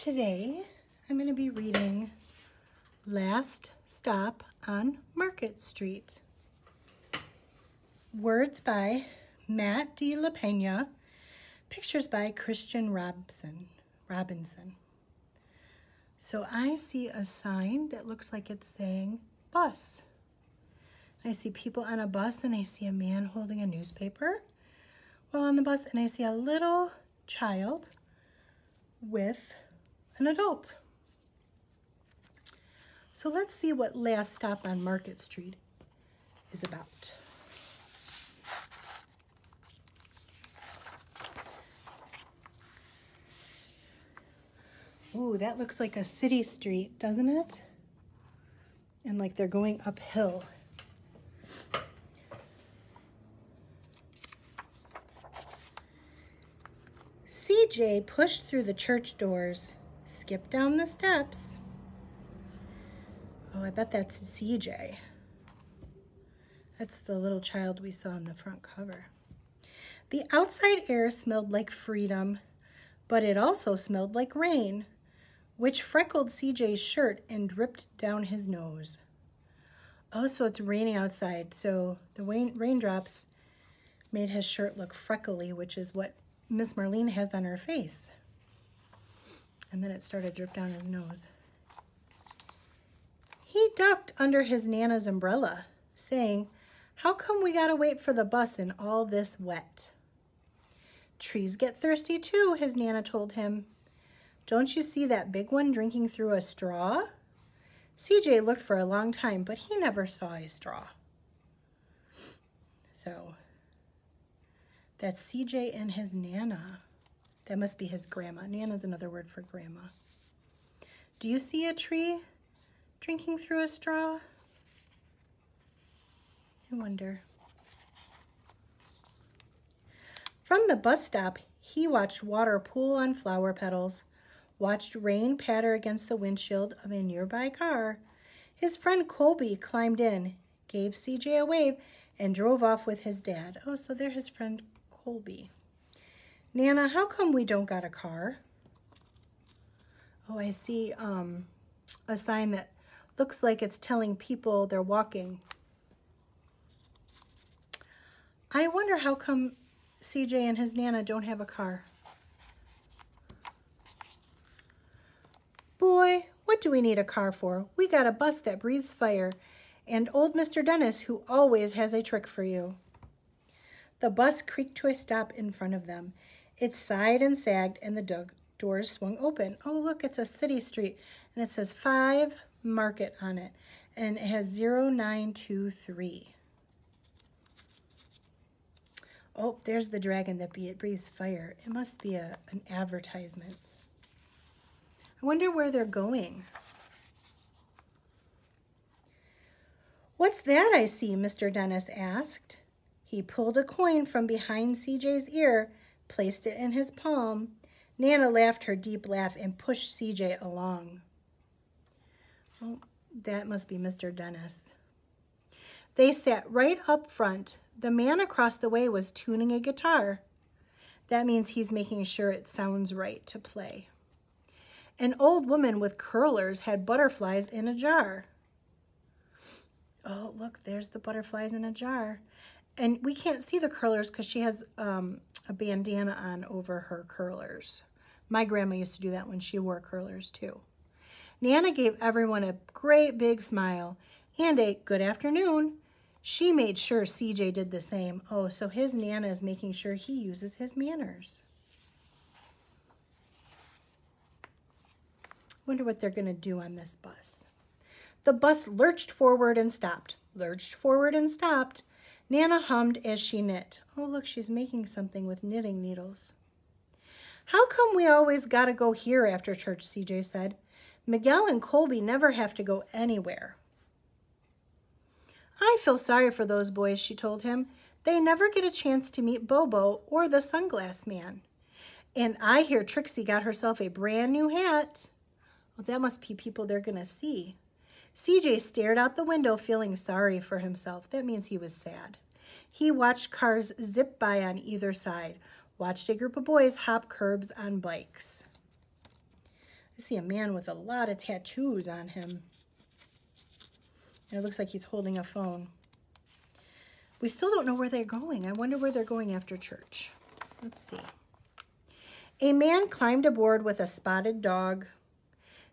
Today, I'm going to be reading Last Stop on Market Street. Words by Matt de la Pena, pictures by Christian Robinson. So I see a sign that looks like it's saying bus. I see people on a bus, and I see a man holding a newspaper while on the bus, and I see a little child with an adult. So let's see what Last Stop on Market Street is about. Ooh, that looks like a city street, doesn't it? And like they're going uphill. CJ pushed through the church doors, skipped down the steps. Oh, I bet that's CJ. That's the little child we saw on the front cover. The outside air smelled like freedom, but it also smelled like rain, which freckled CJ's shirt and dripped down his nose. Oh, so it's raining outside, so the raindrops made his shirt look freckly, which is what Miss Marlene has on her face. And then it started to drip down his nose. He ducked under his Nana's umbrella, saying, "How come we gotta wait for the bus in all this wet?" "Trees get thirsty too," his Nana told him. "Don't you see that big one drinking through a straw?" CJ looked for a long time, but he never saw a straw. So that's CJ and his Nana. That must be his grandma. Nana's another word for grandma. Do you see a tree drinking through a straw? I wonder. From the bus stop, he watched water pool on flower petals, watched rain patter against the windshield of a nearby car. His friend Colby climbed in, gave CJ a wave, and drove off with his dad. Oh, so they're his friend Colby. "Nana, how come we don't got a car?" Oh, I see a sign that looks like it's telling people they're walking. I wonder how come CJ and his Nana don't have a car. "Boy, what do we need a car for? We got a bus that breathes fire, and old Mr. Dennis, who always has a trick for you." The bus creaked to a stop in front of them. It sighed and sagged, and the doors swung open. Oh, look, it's a city street, and it says 5 Market on it, and it has 0923. Oh, there's the dragon that breathes fire. It must be an advertisement. I wonder where they're going. "What's that I see?" Mr. Dennis asked. He pulled a coin from behind CJ's ear, placed it in his palm. Nana laughed her deep laugh and pushed CJ along. Oh, that must be Mr. Dennis. They sat right up front. The man across the way was tuning a guitar. That means he's making sure it sounds right to play. An old woman with curlers had butterflies in a jar. Oh, look, there's the butterflies in a jar. And we can't see the curlers because she has a bandana on over her curlers. My grandma used to do that when she wore curlers too. Nana gave everyone a great big smile and a good afternoon. She made sure CJ did the same. Oh, so his Nana is making sure he uses his manners. Wonder what they're going to do on this bus. The bus lurched forward and stopped, lurched forward and stopped. Nana hummed as she knit. Oh, look, she's making something with knitting needles. "How come we always got to go here after church?" CJ said. "Miguel and Colby never have to go anywhere." "I feel sorry for those boys," she told him. "They never get a chance to meet Bobo or the sunglass man. And I hear Trixie got herself a brand new hat." Well, that must be people they're going to see. CJ stared out the window, feeling sorry for himself. That means he was sad. He watched cars zip by on either side, watched a group of boys hop curbs on bikes. I see a man with a lot of tattoos on him. And it looks like he's holding a phone. We still don't know where they're going. I wonder where they're going after church. Let's see. A man climbed aboard with a spotted dog.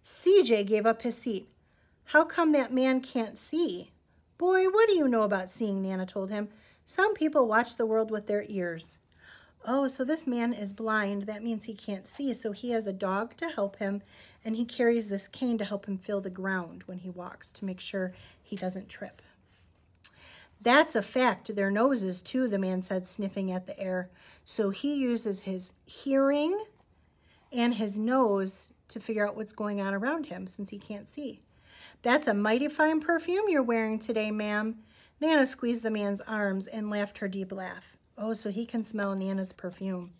CJ gave up his seat. How come that man can't see? Boy, what do you know about seeing, Nana told him. Some people watch the world with their ears. Oh, so this man is blind. That means he can't see. So he has a dog to help him, and he carries this cane to help him feel the ground when he walks to make sure he doesn't trip. That's a fact. Their noses, too, the man said, sniffing at the air. So he uses his hearing and his nose to figure out what's going on around him since he can't see. That's a mighty fine perfume you're wearing today, ma'am. Nana squeezed the man's arms and laughed her deep laugh. Oh, so he can smell Nana's perfume.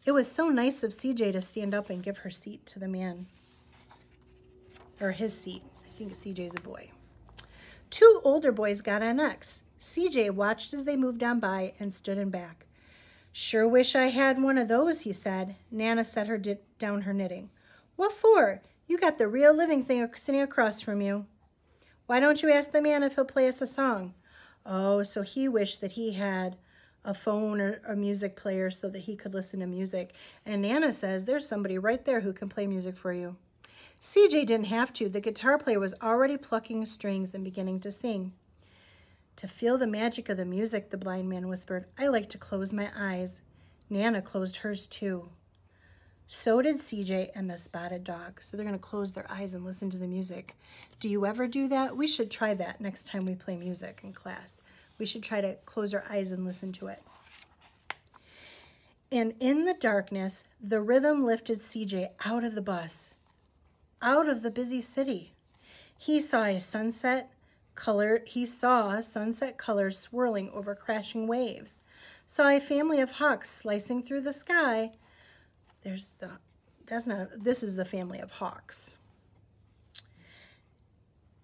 It was so nice of CJ to stand up and give her seat to the man. Or his seat. I think CJ's a boy. Two older boys got on next. CJ watched as they moved on by and stood in back. Sure wish I had one of those, he said. Nana set her down her knitting. What for? You got the real living thing sitting across from you. Why don't you ask the man if he'll play us a song? Oh, so he wished that he had a phone or a music player so that he could listen to music. And Nana says there's somebody right there who can play music for you. CJ didn't have to. The guitar player was already plucking strings and beginning to sing. To feel the magic of the music, the blind man whispered, I like to close my eyes. Nana closed hers too. So did CJ and the spotted dog. So they're going to close their eyes and listen to the music. Do you ever do that? We should try that next time we play music in class. We should try to close our eyes and listen to it. And in the darkness, the rhythm lifted CJ out of the bus, out of the busy city. He saw sunset colors swirling over crashing waves. Saw a family of hawks slicing through the sky. This is the family of hawks.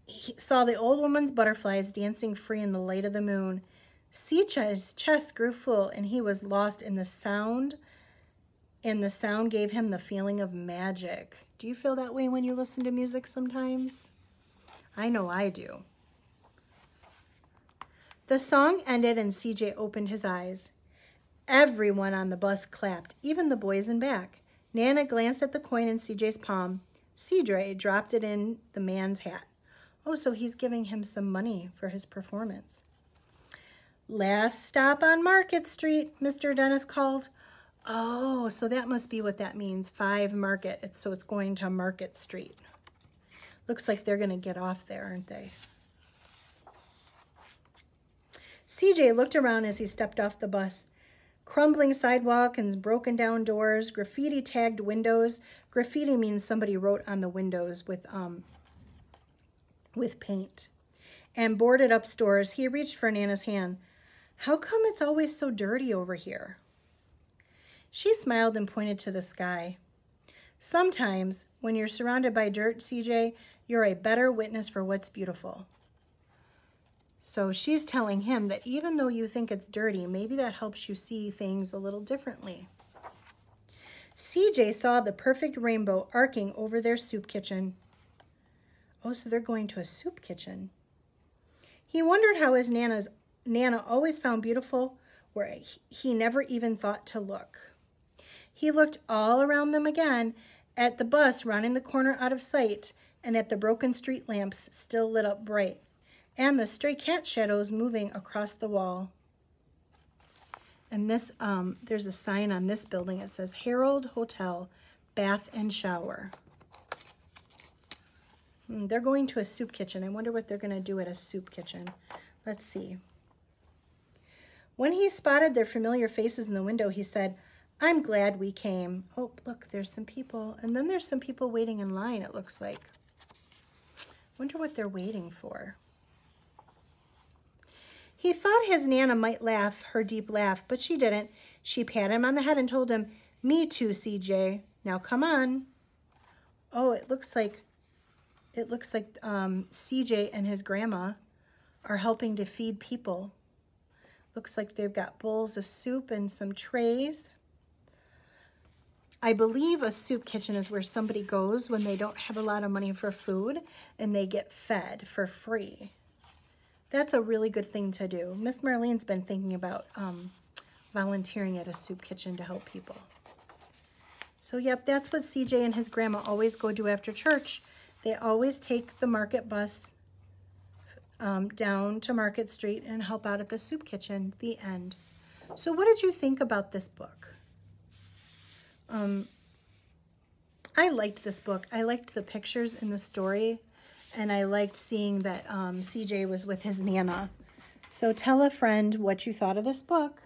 He saw the old woman's butterflies dancing free in the light of the moon. CJ's chest grew full and he was lost in the sound, and the sound gave him the feeling of magic. Do you feel that way when you listen to music sometimes? I know I do. The song ended and CJ opened his eyes. Everyone on the bus clapped, even the boys in back. Nana glanced at the coin in CJ's palm. CJ dropped it in the man's hat. Oh, so he's giving him some money for his performance. Last stop on Market Street, Mr. Dennis called. Oh, so that must be what that means, 5 Market. So it's going to Market Street. Looks like they're going to get off there, aren't they? CJ looked around as he stepped off the bus. Crumbling sidewalk and broken down doors, graffiti tagged windows. Graffiti means somebody wrote on the windows with paint. And boarded up stores. He reached for Nana's hand. How come it's always so dirty over here? She smiled and pointed to the sky. Sometimes, when you're surrounded by dirt, CJ, you're a better witness for what's beautiful. So she's telling him that even though you think it's dirty, maybe that helps you see things a little differently. CJ saw the perfect rainbow arcing over their soup kitchen. Oh, so they're going to a soup kitchen. He wondered how his Nana always found beautiful where he never even thought to look. He looked all around them again, at the bus rounding the corner out of sight, and at the broken street lamps still lit up bright, and the stray cat shadows moving across the wall. And this, there's a sign on this building. It says Harold Hotel, Bath and Shower. They're going to a soup kitchen. I wonder what they're going to do at a soup kitchen. Let's see. When he spotted their familiar faces in the window, he said, I'm glad we came. Oh, look, there's some people. And then there's some people waiting in line, it looks like. Wonder what they're waiting for. He thought his Nana might laugh, her deep laugh, but she didn't. She patted him on the head and told him, me too, CJ. Now come on. Oh, it looks like CJ and his grandma are helping to feed people. Looks like they've got bowls of soup and some trays. I believe a soup kitchen is where somebody goes when they don't have a lot of money for food and they get fed for free. That's a really good thing to do. Miss Marlene's been thinking about volunteering at a soup kitchen to help people. So yep, that's what CJ and his grandma always go do after church. They always take the market bus down to Market Street and help out at the soup kitchen. The end. So what did you think about this book? I liked this book. I liked the pictures in the story, and I liked seeing that CJ was with his Nana. So tell a friend what you thought of this book.